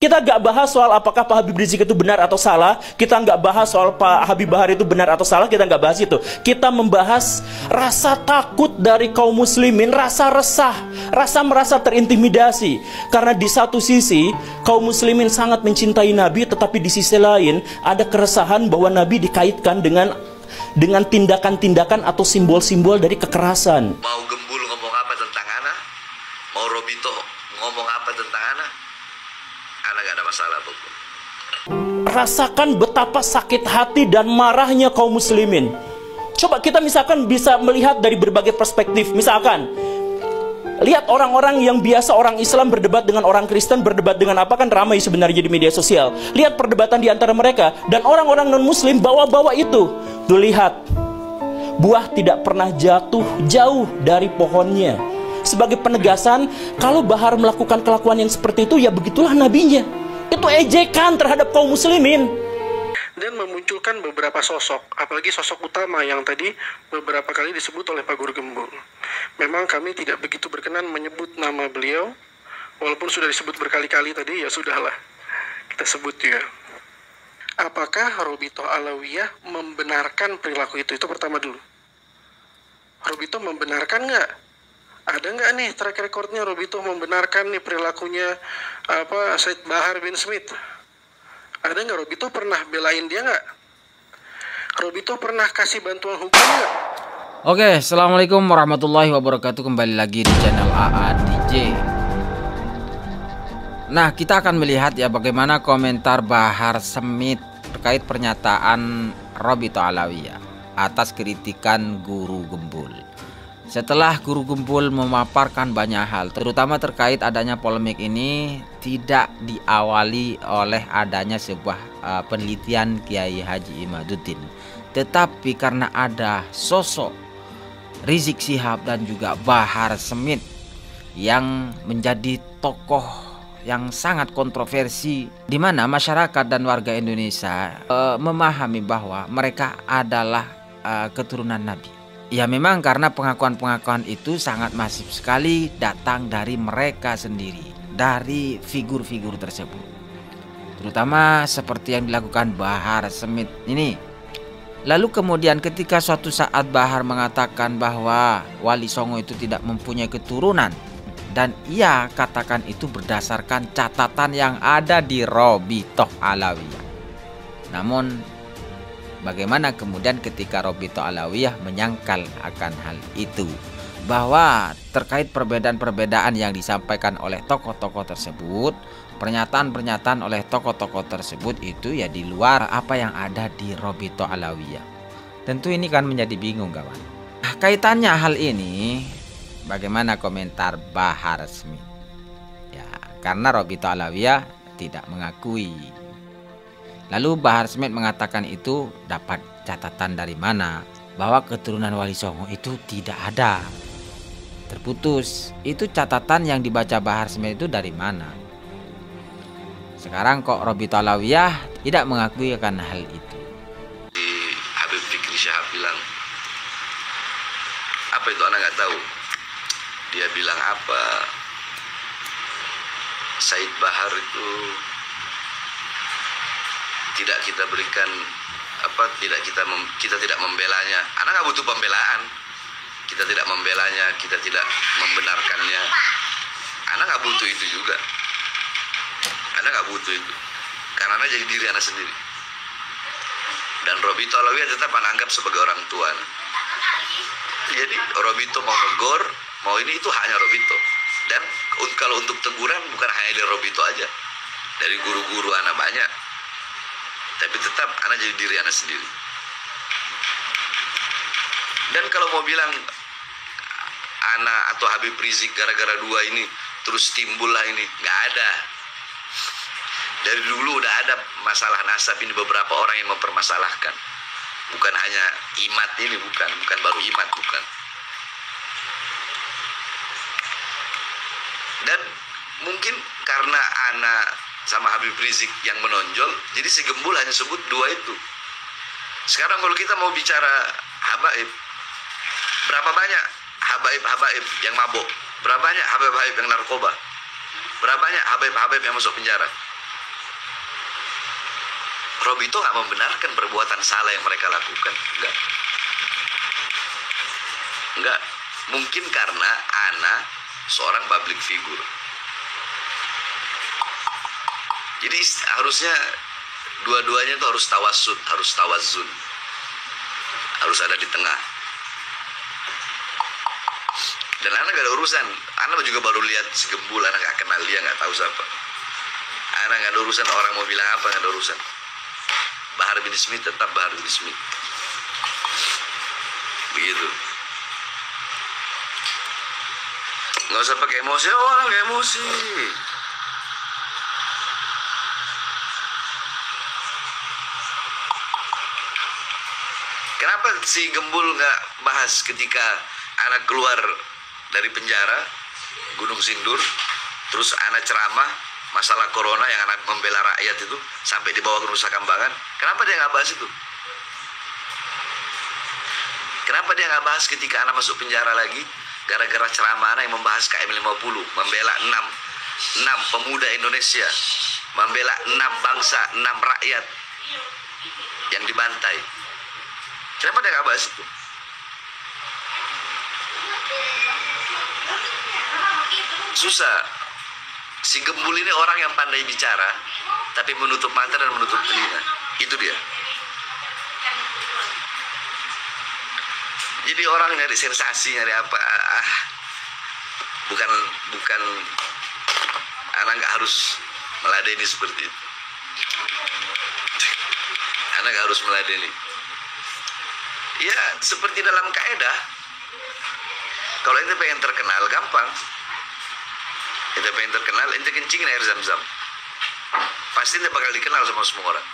Kita nggak bahas soal apakah Pak Habib Rizik itu benar atau salah. Kita nggak bahas soal Pak Habib Bahar itu benar atau salah. Kita nggak bahas itu. Kita membahas rasa takut dari kaum muslimin, rasa resah, rasa merasa terintimidasi. Karena di satu sisi kaum muslimin sangat mencintai Nabi, tetapi di sisi lain ada keresahan bahwa Nabi dikaitkan dengan tindakan-tindakan atau simbol-simbol dari kekerasan. Mau Gembul ngomong apa tentang Ana, mau Robito ngomong apa tentang Ana gak ada masalah, Bu. Rasakan betapa sakit hati dan marahnya kaum muslimin. Coba kita misalkan bisa melihat dari berbagai perspektif. Misalkan lihat orang-orang yang biasa orang Islam berdebat dengan orang Kristen, berdebat dengan apa, kan ramai sebenarnya di media sosial. Lihat perdebatan di antara mereka, dan orang-orang non-muslim bawa-bawa itu. Tuh lihat, buah tidak pernah jatuh jauh dari pohonnya. Sebagai penegasan, kalau Bahar melakukan kelakuan yang seperti itu, ya begitulah nabinya. Itu ejekan terhadap kaum muslimin. Dan memunculkan beberapa sosok, apalagi sosok utama yang tadi beberapa kali disebut oleh Pak Guru Gembul. Memang kami tidak begitu berkenan menyebut nama beliau, walaupun sudah disebut berkali-kali tadi, ya sudahlah, kita sebut juga. Apakah Robito Alawiyah membenarkan perilaku itu? Itu pertama dulu. Robito membenarkan nggak? Ada nggak nih track recordnya Robito membenarkan nih perilakunya Said Bahar bin Smith? Ada nggak? Robito pernah belain dia nggak? Robito pernah kasih bantuan hukum nggak? Oke, assalamualaikum warahmatullahi wabarakatuh. Kembali lagi di channel AA DJ. Nah, kita akan melihat ya bagaimana komentar Bahar Smith terkait pernyataan Robito Alawiyah atas kritikan Guru Gembul. Setelah Guru Gembul memaparkan banyak hal, terutama terkait adanya polemik ini tidak diawali oleh adanya sebuah penelitian Kiai Haji Imaduddin, tetapi karena ada sosok Rizik Syihab dan juga Bahar Smith yang menjadi tokoh yang sangat kontroversi, di mana masyarakat dan warga Indonesia memahami bahwa mereka adalah keturunan Nabi. Ya memang karena pengakuan-pengakuan itu sangat masif sekali datang dari mereka sendiri, dari figur-figur tersebut. Terutama seperti yang dilakukan Bahar Smith ini. Lalu kemudian ketika suatu saat Bahar mengatakan bahwa Wali Songo itu tidak mempunyai keturunan, dan ia katakan itu berdasarkan catatan yang ada di Robito Alawiyah. Namun bagaimana kemudian ketika Robito Alawiyah menyangkal akan hal itu, bahwa terkait perbedaan-perbedaan yang disampaikan oleh tokoh-tokoh tersebut, pernyataan-pernyataan oleh tokoh-tokoh tersebut itu ya di luar apa yang ada di Robito Alawiyah. Tentu ini kan menjadi bingung kawan. Nah, kaitannya hal ini, bagaimana komentar Bahar Smith? Ya, karena Robito Alawiyah tidak mengakui. Lalu Bahar Smith mengatakan itu dapat catatan dari mana? Bahwa keturunan Wali Songo itu tidak ada, terputus. Itu catatan yang dibaca Bahar Smith itu dari mana? Sekarang kok Robito Alawiyah tidak mengakui akan hal itu. Habib Fikri Syihab bilang, apa itu anak nggak tahu. Dia bilang apa? Said Bahar itu tidak kita berikan apa, kita tidak membelanya. Anak nggak butuh pembelaan. Kita tidak membelanya, kita tidak membenarkannya. Anak nggak butuh itu juga. Anak nggak butuh itu, karena anak jadi diri anak sendiri. Dan Robito Alawiyah tetap anak anggap sebagai orang tua. Jadi Robito mau negor, mau ini, itu haknya Robito. Dan kalau untuk teguran bukan hanya dari Robito aja, dari guru-guru anak banyak. Tapi tetap anak jadi diri anak sendiri. Dan kalau mau bilang anak atau Habib Rizik gara-gara dua ini terus timbullah ini, nggak ada. Dari dulu udah ada masalah nasab ini, beberapa orang yang mempermasalahkan. Bukan hanya Imat ini, bukan baru Imat, bukan. Dan mungkin karena anak sama Habib Rizik yang menonjol, jadi si Gembul hanya sebut dua itu. Sekarang kalau kita mau bicara habaib, berapa banyak habaib yang mabuk? Berapa banyak habaib yang narkoba? Berapa banyak habaib yang masuk penjara? Robito nggak membenarkan perbuatan salah yang mereka lakukan. Enggak. Mungkin karena Ana seorang public figure. Jadi harusnya dua-duanya itu harus tawasud, harus tawazun. Harus ada di tengah. Dan Ana gak ada urusan. Ana juga baru lihat si Gembul, Ana gak kenal dia, gak tahu siapa. Ana gak ada urusan orang mau bilang apa, gak ada urusan. Bahar bin Smith tetap Bahar bin Smith. Begitu. Nggak usah pakai emosi, orang gak emosi. Kenapa si Gembul nggak bahas ketika anak keluar dari penjara Gunung Sindur, terus anak ceramah masalah corona yang anak membela rakyat itu sampai dibawa ke Nusa Kambangan? Kenapa dia nggak bahas itu? Kenapa dia nggak bahas ketika anak masuk penjara lagi gara-gara ceramah anak yang membahas KM50, membela 6 pemuda Indonesia, membela 6 bangsa, 6 rakyat yang dibantai? Kenapa dia nggak bahas itu? Susah. Si Gembul ini orang yang pandai bicara, tapi menutup mata dan menutup telinga. Itu dia. Jadi orang nyari sensasi, nyari apa? Bukan anak nggak harus meladeni seperti itu. Anak nggak harus meladeni. Ya seperti dalam kaidah, kalau ente pengen terkenal gampang, ente pengen terkenal, ente kencingin air zam-zam, pasti ente bakal dikenal sama semua orang.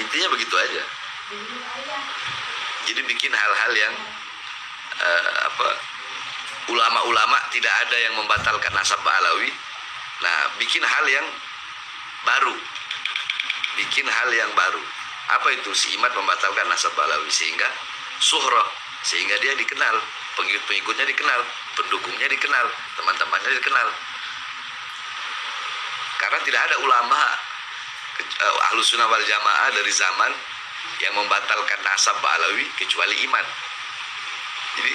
Intinya begitu aja. Jadi bikin hal-hal yang ulama-ulama tidak ada yang membatalkan nasab Alawi. Nah, bikin hal yang baru, bikin hal yang baru. Apa itu? Si Imad membatalkan nasab Alawi sehingga suhroh, sehingga dia dikenal, pengikut-pengikutnya dikenal, pendukungnya dikenal, teman-temannya dikenal. Karena tidak ada ulama Ahlus Sunnah wal Jamaah dari zaman yang membatalkan nasab Alawi kecuali Imad. Jadi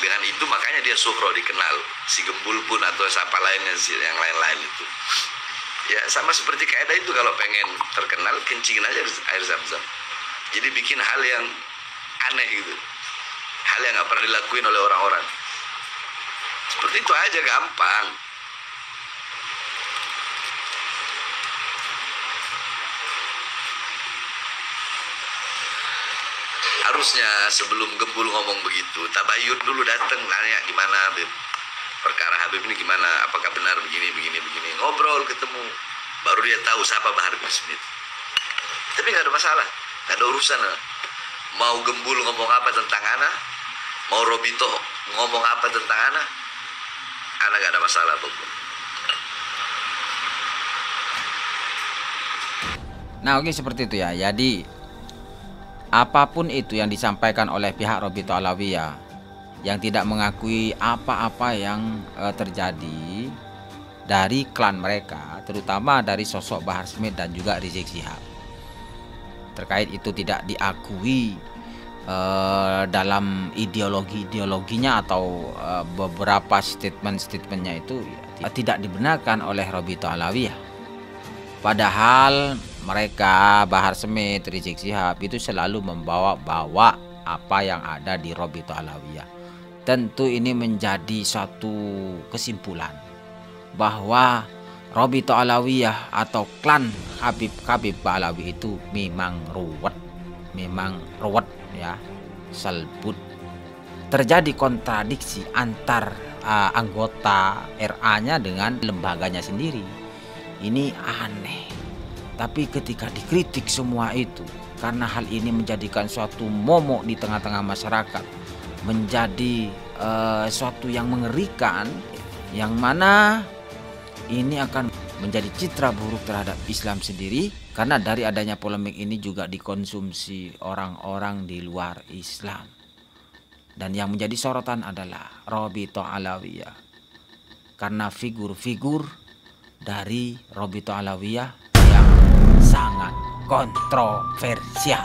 dengan itu makanya dia suhroh, dikenal. Si Gembul pun atau siapa lainnya, yang lain-lain itu. Ya sama seperti kaidah itu, kalau pengen terkenal kencingin aja air zam-zam. Jadi bikin hal yang aneh gitu, hal yang nggak pernah dilakuin oleh orang-orang. Seperti itu aja, gampang. Harusnya sebelum Gembul ngomong begitu, tabayun dulu, datang nanya gimana Habib, perkara Habib ini gimana, apakah benar begini, ngobrol, ketemu, baru dia tahu siapa Bahar bin Smith. Tapi nggak ada masalah, nggak ada urusan. Mau Gembul ngomong apa tentang Ana, mau Robito ngomong apa tentang Ana nggak ada masalah. Nah oke, seperti itu ya. Jadi apapun itu yang disampaikan oleh pihak Robito Alawiyah yang tidak mengakui apa-apa yang terjadi dari klan mereka, terutama dari sosok Bahar Smith dan juga Rizik Syihab, terkait itu tidak diakui dalam ideologinya atau beberapa statementnya itu tidak dibenarkan oleh Robito Alawiyah. Padahal mereka, Bahar Smith, Rizik Syihab itu selalu membawa-bawa apa yang ada di Robito Alawiyah. Tentu ini menjadi suatu kesimpulan bahwa Robito Alawiyah atau klan Habib Ba'alawi itu memang ruwet ya, selbut. Terjadi kontradiksi antar anggota RA-nya dengan lembaganya sendiri. Ini aneh. Tapi ketika dikritik semua itu, karena hal ini menjadikan suatu momok di tengah-tengah masyarakat, menjadi suatu yang mengerikan, yang mana ini akan menjadi citra buruk terhadap Islam sendiri, karena dari adanya polemik ini juga dikonsumsi orang-orang di luar Islam. Dan yang menjadi sorotan adalah Robito Alawiyah, karena figur-figur dari Robito Alawiyah yang sangat kontroversial.